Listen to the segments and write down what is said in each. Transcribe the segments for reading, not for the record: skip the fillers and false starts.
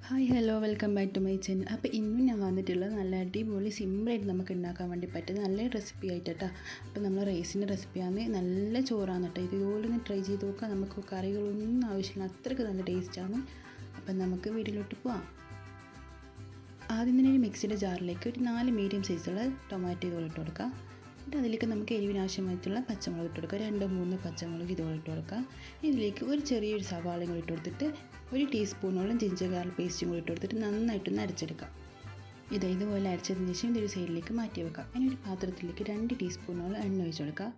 Hi hello welcome back to my channel. അപ്പോൾ ഇന്നും ഞാൻ വന്നിട്ടുള്ളത് നല്ല അടിപൊളി സിമ്പിളായിട്ട് നമുക്ക് ഉണ്ടാക്കാൻ വേണ്ടി പറ്റുന്ന നല്ല റെസിപ്പി ആയിട്ട് കേട്ടോ. അപ്പോൾ നമ്മൾ റൈസിൻ്റെ റെസിപ്പിയാണ്, നല്ല ചോറാണ് കേട്ടോ. ഇതുപോലെ ഒന്ന് ട്രൈ ചെയ്ത് നോക്കാം. നമുക്ക് കറികളൊന്നും ആവശ്യമില്ല, അത്രയ്ക്ക് നല്ല ടേസ്റ്റാണ്. അപ്പം നമുക്ക് വീട്ടിലോട്ട് പോവാം. ആദ്യം തന്നെ ഒരു മിക്സിയുടെ ജാറിലേക്ക് ഒരു 4 മീഡിയം സൈസുള്ള ടൊമാറ്റോ ഇതുപോലെ ഇട്ട് കൊടുക്കാം. എന്നിട്ട് അതിലേക്ക് നമുക്ക് എരിവിന് ആവശ്യമായിട്ടുള്ള പച്ചമുളക് ഇട്ട് കൊടുക്കുക. 2-3 പച്ചമുളക് ഇതുപോലെ ഇട്ട് കൊടുക്കുക. ഇതിലേക്ക് ഒരു ചെറിയൊരു സവാളയും കൂടി ഇട്ട് കൊടുത്തിട്ട് 1 ടീസ്പൂണോളം ജിഞ്ചർ ഗാർലിക് പേസ്റ്റും കൂടി ഇട്ട് കൊടുത്തിട്ട് നന്നായിട്ടൊന്ന് അരച്ചെടുക്കാം. ഇതുപോലെ അരച്ചതിന് ശേഷം ഇതൊരു സൈഡിലേക്ക് മാറ്റി വെക്കാം. ഇനി ഒരു പാത്രത്തിലേക്ക് 2 ടീസ്പൂണോളം എണ്ണ ഒഴിച്ച് കൊടുക്കുക.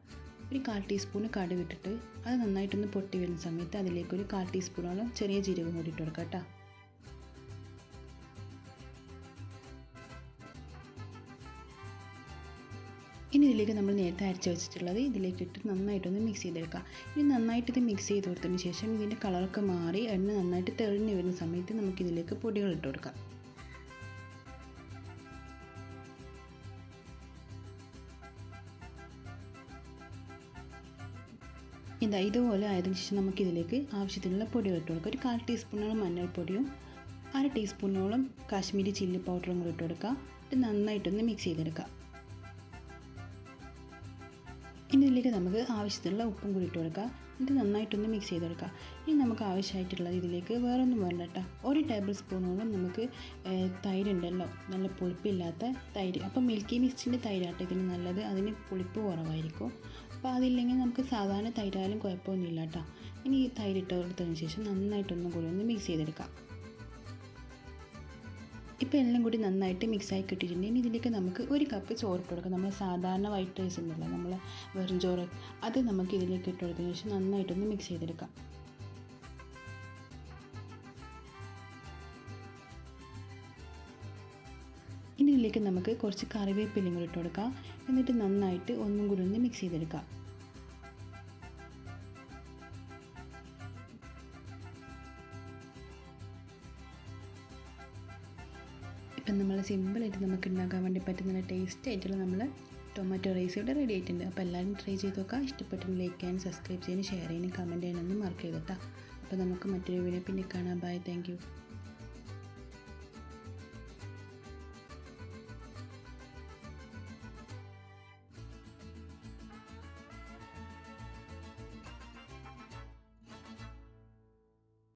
ഒരു 1/4 ടീസ്പൂൺ കടുക് ഇട്ടിട്ട് അത് നന്നായിട്ടൊന്ന് പൊട്ടി വരുന്ന സമയത്ത് അതിലേക്ക് ഒരു 1/4 ടീസ്പൂണോളം ചെറിയ ജീരകം കൂടി ഇട്ട് കൊടുക്കാം കേട്ടോ. ഇനി ഇതിലേക്ക് നമ്മൾ നേരത്തെ അരച്ച് വെച്ചിട്ടുള്ളത് ഇതിലേക്ക് ഇട്ട് നന്നായിട്ടൊന്ന് മിക്സ് ചെയ്തെടുക്കുക. ഇനി നന്നായിട്ട് ഇത് മിക്സ് ചെയ്ത് കൊടുത്തതിന് ശേഷം ഇതിൻ്റെ കളറൊക്കെ മാറി എണ്ണ നന്നായിട്ട് തെളിഞ്ഞ് വരുന്ന സമയത്ത് നമുക്കിതിലേക്ക് പൊടികൾ ഇട്ട് കൊടുക്കാം. ഇതുപോലെ ആയതിനു ശേഷം നമുക്കിതിലേക്ക് ആവശ്യത്തിനുള്ള പൊടികൾ ഇട്ട് കൊടുക്കുക. ഒരു 1/4 ടീസ്പൂണോളം മഞ്ഞൾപ്പൊടിയും 1/2 ടീസ്പൂണോളം കാശ്മീരി ചില്ലി പൗഡറും കൂടി ഇട്ട് കൊടുക്കുക. ഇത് നന്നായിട്ടൊന്ന് മിക്സ് ചെയ്തെടുക്കുക. ഇനി ഇതിലേക്ക് നമുക്ക് ആവശ്യത്തിനുള്ള ഉപ്പും കൂടി ഇട്ട് കൊടുക്കുക. ഇത് നന്നായിട്ടൊന്ന് മിക്സ് ചെയ്തെടുക്കുക. ഇനി നമുക്ക് ആവശ്യമായിട്ടുള്ളത് ഇതിലേക്ക് വേറൊന്നും വേണ്ട കേട്ടോ. 1 ടേബിൾ സ്പൂണോളം നമുക്ക് തൈര് ഉണ്ടല്ലോ, നല്ല പുളിപ്പില്ലാത്ത തൈര്. അപ്പോൾ മിൽക്കി മിക്സിൻ്റെ തൈരാട്ടോ ഇതിന് നല്ലത്, അതിന് പുളിപ്പ് കുറവായിരിക്കും. അപ്പോൾ അതില്ലെങ്കിൽ നമുക്ക് സാധാരണ തൈരായാലും കുഴപ്പമൊന്നുമില്ല കേട്ടോ. ഇനി ഈ തൈര് ഇട്ട് കൊടുത്തതിന് ശേഷം നന്നായിട്ടൊന്നും കൂടി ഒന്ന് മിക്സ് ചെയ്തെടുക്കാം. ഇപ്പോൾ എല്ലാം കൂടി നന്നായിട്ട് മിക്സായി കിട്ടിയിട്ടുണ്ടെങ്കിൽ ഇതിലേക്ക് നമുക്ക് 1 കപ്പ് ചോറ് ഇട്ട് കൊടുക്കാം. നമ്മൾ സാധാരണ വൈറ്റ് റൈസ് ഉണ്ടല്ലോ, നമ്മൾ വെറും ചോറ്, അത് നമുക്ക് ഇതിലേക്ക് ഇട്ട് കൊടുത്തതിന് ശേഷം നന്നായിട്ടൊന്ന് മിക്സ് ചെയ്തെടുക്കാം. ഇനി ഇതിലേക്ക് നമുക്ക് കുറച്ച് കറിവേപ്പിലയും കൂടി ഇട്ട് കൊടുക്കാം. എന്നിട്ട് നന്നായിട്ട് ഒന്നും കൂടി ഒന്ന് മിക്സ് ചെയ്തെടുക്കാം. ഇപ്പം നമ്മൾ സിമ്പിളായിട്ട് നമുക്ക് ഉണ്ടാക്കാൻ വേണ്ടി പറ്റുന്ന ടേസ്റ്റ് ആയിട്ടുള്ള നമ്മൾ ടൊമാറ്റോ റൈസ് ഇവിടെ റെഡി ആയിട്ടുണ്ട്. അപ്പോൾ എല്ലാവരും ട്രൈ ചെയ്ത് നോക്കാം. ഇഷ്ടപ്പെട്ടെങ്കിൽ ലൈക്ക് ചെയ്യാനും സബ്സ്ക്രൈബ് ചെയ്യാനും ഷെയർ ചെയ്യാനും കമൻറ്റ് ചെയ്യാനൊന്നും മറക്കരുത് കേട്ടോ. അപ്പോൾ നമുക്ക് മറ്റൊരു വീഡിയോ പിന്നെ കാണാം. Bye, thank U.